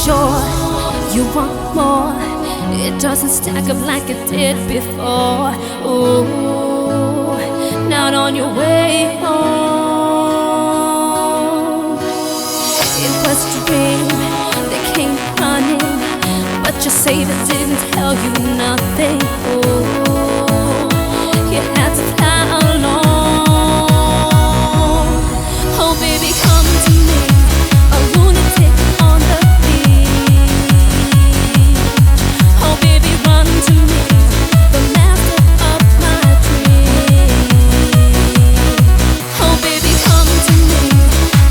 sure you want more? It doesn't stack up like it did before. Ooh, not on your way home. It was a dream that came running, but your savior didn't tell you nothing. Ooh, you had to fly alone. Oh baby, come to me, a lunatic on the beach. Oh baby, run to me, the master of my dreams. Oh baby, come to me,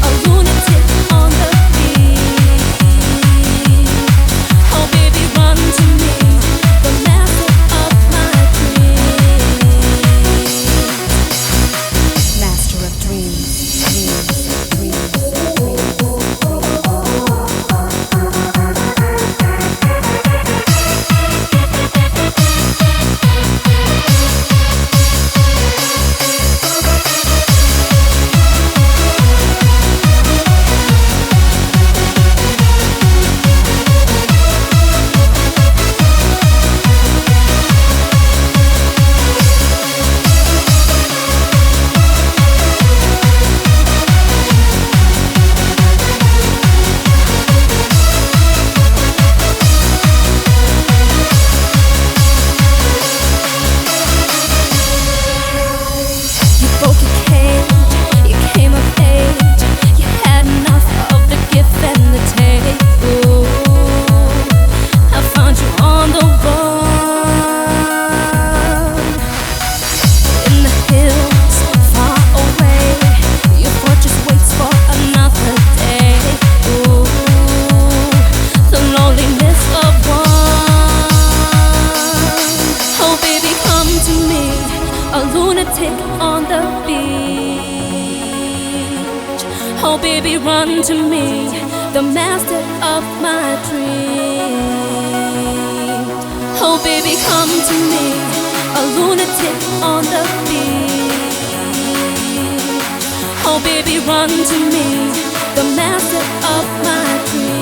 a lunatic on the beach. Oh baby, run to me, the master of my dreams. Master of dreams, dreams, dreams, on the beach. Oh baby, run to me, the master of my dreams. Oh baby, come to me, a lunatic on the beach. Oh baby, run to me, the master of my dreams.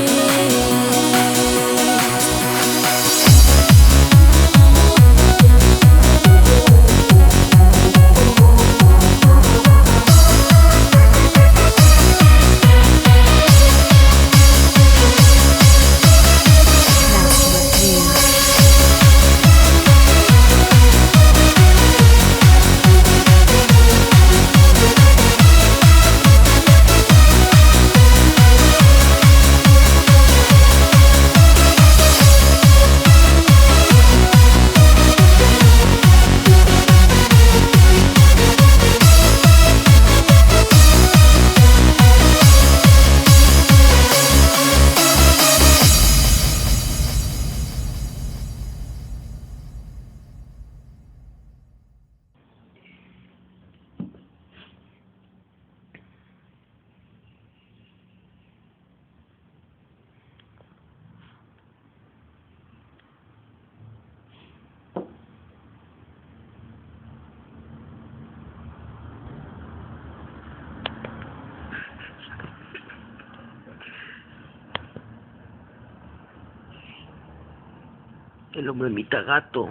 El hombre mitad gato.